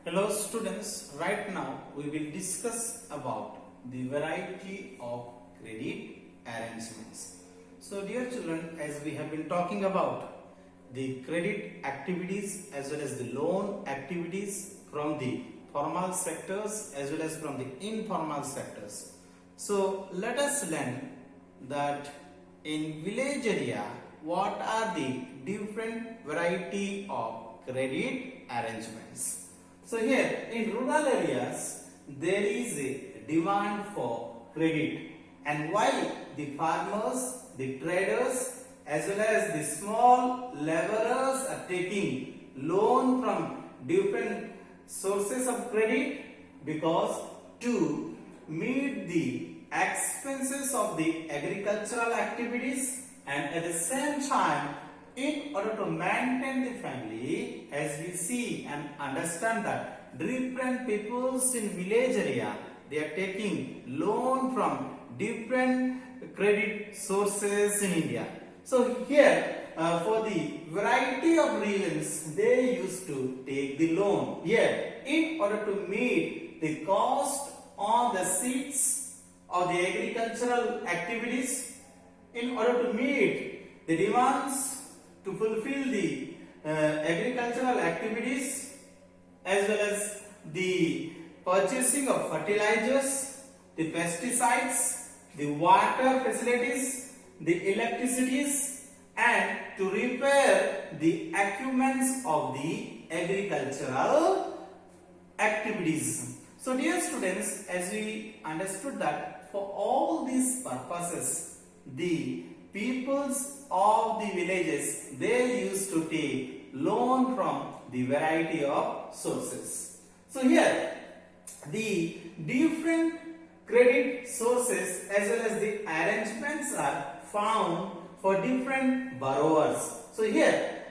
Hello students, right now we will discuss about the variety of credit arrangements. So dear children, as we have been talking about the credit activities as well as the loan activities from the formal sectors as well as from the informal sectors. So let us learn that in village area what are the different variety of credit arrangements. So here in rural areas there is a demand for credit, and why the farmers, the traders as well as the small laborers are taking loan from different sources of credit, because to meet the expenses of the agricultural activities, and at the same time in order to maintain the family, as we see and understand that different peoples in village area, they are taking loan from different credit sources in India. So here for the variety of reasons they used to take the loan. Here in order to meet the cost on the seeds of the agricultural activities, in order to meet the demands to fulfill the agricultural activities as well as the purchasing of fertilizers, the pesticides, the water facilities, the electricities, and to repair the equipments of the agricultural activities. So dear students, as we understood that for all these purposes, the peoples of the villages, they used to take loan from the variety of sources. So here the different credit sources as well as the arrangements are found for different borrowers. So here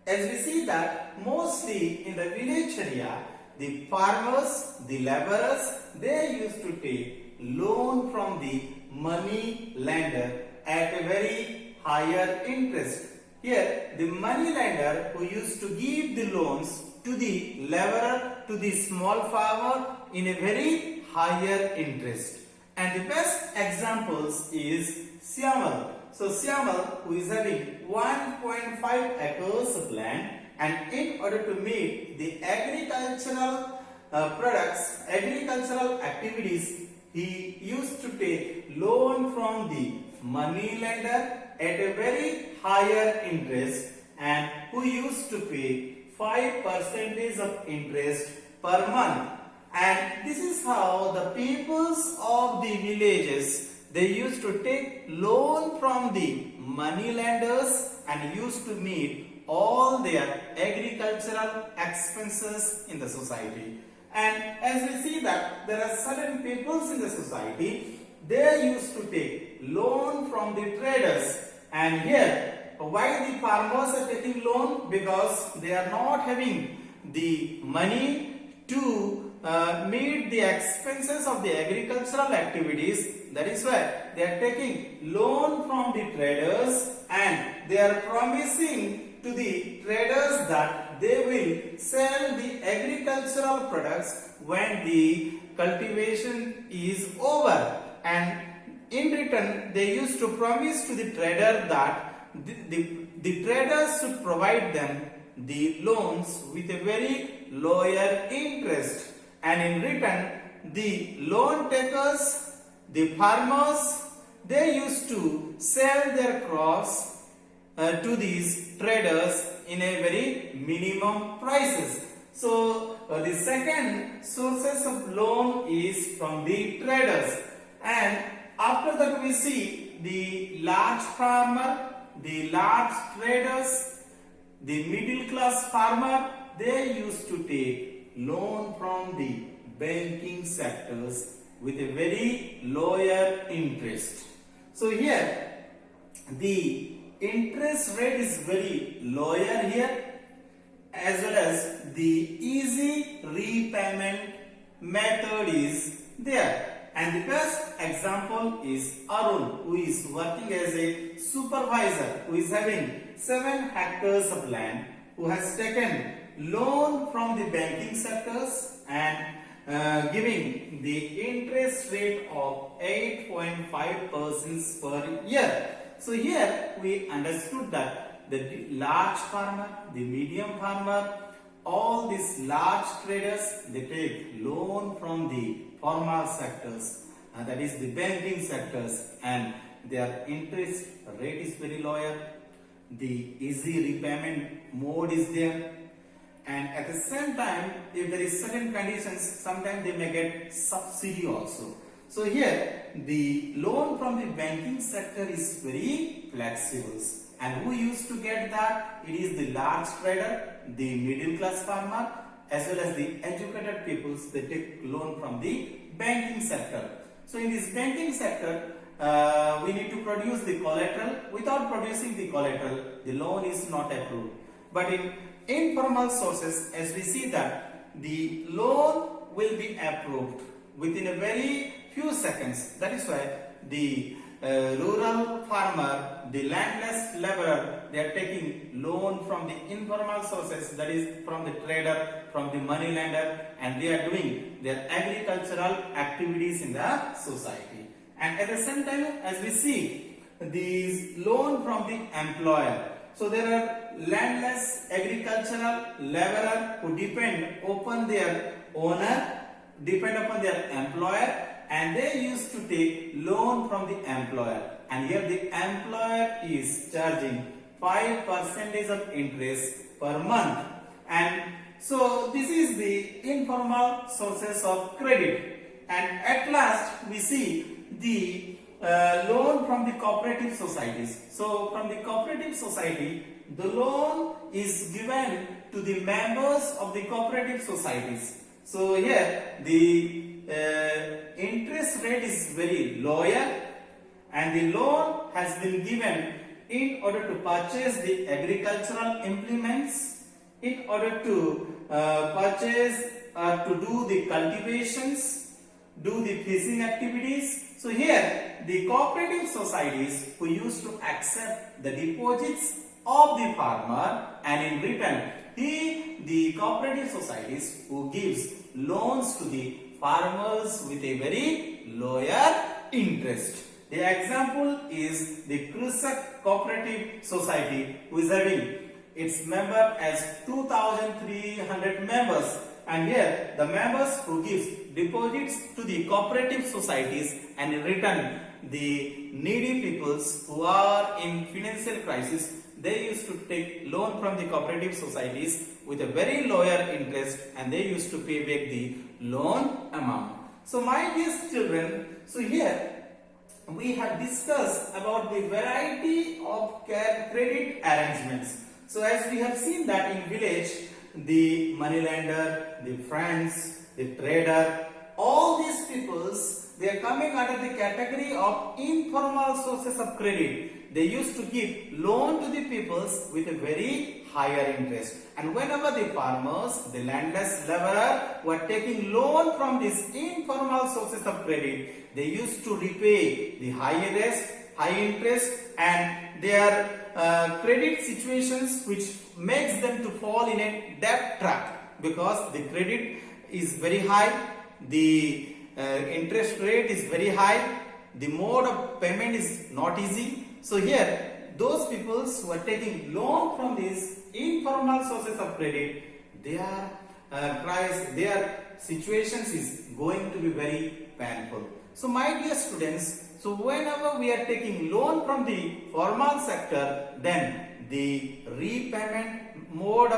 as we see that mostly in the village area, the farmers, the laborers, they used to take loan from the money lender at a very higher interest. Here the money lender who used to give the loans to the laborer, to the small farmer in a very higher interest. And the best examples is Syamal. So Syamal, who is having 1.5 acres of land, and in order to meet the agricultural products, agricultural activities, he used to take loan from the money lender at a very higher interest, and who used to pay 5% of interest per month. And this is how the peoples of the villages, they used to take loan from the money lenders and used to meet all their agricultural expenses in the society. And as we see that there are certain peoples in the society, they used to take loan from the traders. And here why the farmers are taking loan? Because they are not having the money to meet the expenses of the agricultural activities. That is why they are taking loan from the traders, and they are promising to the traders that they will sell the agricultural products when the cultivation is over, and in return they used to promise to the trader that the traders should provide them the loans with a very lower interest, and in return the loan takers, the farmers, they used to sell their crops to these traders in a very minimum prices. So the second sources of loan is from the traders, and after that we see the large farmer, the large traders, the middle class farmer, they used to take loan from the banking sectors with a very lower interest. So here the interest rate is very lower here, as well as the easy repayment method is there. And the best example is Arun, who is working as a supervisor, who is having 7 hectares of land, who has taken loan from the banking sectors and giving the interest rate of 8.5% per year. So here we understood that the large farmer, the medium farmer, all these large traders, they take loan from the formal sectors, that is the banking sectors, and their interest rate is very lower. The easy repayment mode is there, and at the same time, if there is certain conditions, sometimes they may get subsidy also. So here the loan from the banking sector is very flexible, and who used to get that? It is the large trader, the middle class farmer, as well as the educated peoples. They take loan from the banking sector. So in this banking sector, we need to produce the collateral. Without producing the collateral, the loan is not approved. But in informal sources, as we see that the loan will be approved within a very few seconds. That is why the rural farmer, the landless laborer, they are taking loan from the informal sources, that is from the trader, from the money lender, and they are doing their agricultural activities in the society. And at the same time, as we see, these loan from the employer. So there are landless agricultural laborer who depend upon their owner, depend upon their employer, and they used to take loan from the employer. And here the employer is charging 5% of interest per month. And so this is the informal sources of credit. And at last we see the loan from the cooperative societies. So from the cooperative society, the loan is given to the members of the cooperative societies. So here the interest rate is very lower, and the loan has been given in order to purchase the agricultural implements, in order to purchase to do the cultivations, do the fishing activities. So here the cooperative societies who used to accept the deposits of the farmer, and in return the cooperative societies who gives loans to the farmers with a very lower interest. The example is the Krishak Cooperative Society, who is having its member as 2,300 members, and here the members who gives deposits to the cooperative societies, and in return the needy peoples who are in financial crisis, they used to take loan from the cooperative societies with a very lower interest, and they used to pay back the loan amount. So my dear children, so here we have discussed about the variety of credit arrangements. So as we have seen that in village, the moneylender, the friends, the trader, all these peoples, they are coming under the category of informal sources of credit. They used to give loan to the peoples with a very higher interest. And whenever the farmers, the landless laborer were taking loan from these informal sources of credit, they used to repay the high interest, and their credit situations which makes them to fall in a debt trap, because the credit is very high, the interest rate is very high, the mode of payment is not easy. So here those people who are taking loan from these informal sources of credit, their situations is going to be very painful. So my dear students, so whenever we are taking loan from the formal sector, then the repayment mode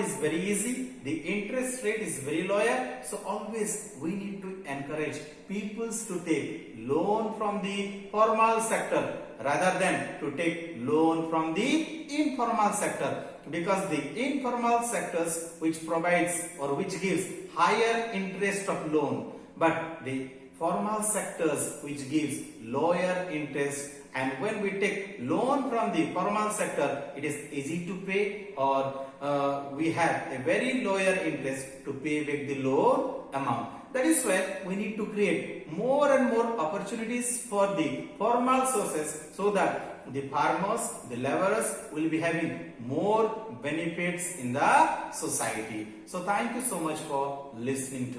is very easy, the interest rate is very lower. So always we need to encourage people to take loan from the formal sector rather than to take loan from the informal sector, because the informal sectors which provides or which gives higher interest of loan, but the formal sectors which gives lower interest. And when we take loan from the formal sector, it is easy to pay, or we have a very lower interest to pay back the loan amount. That is why we need to create more and more opportunities for the formal sources, so that the farmers, the laborers will be having more benefits in the society. So thank you so much for listening to me.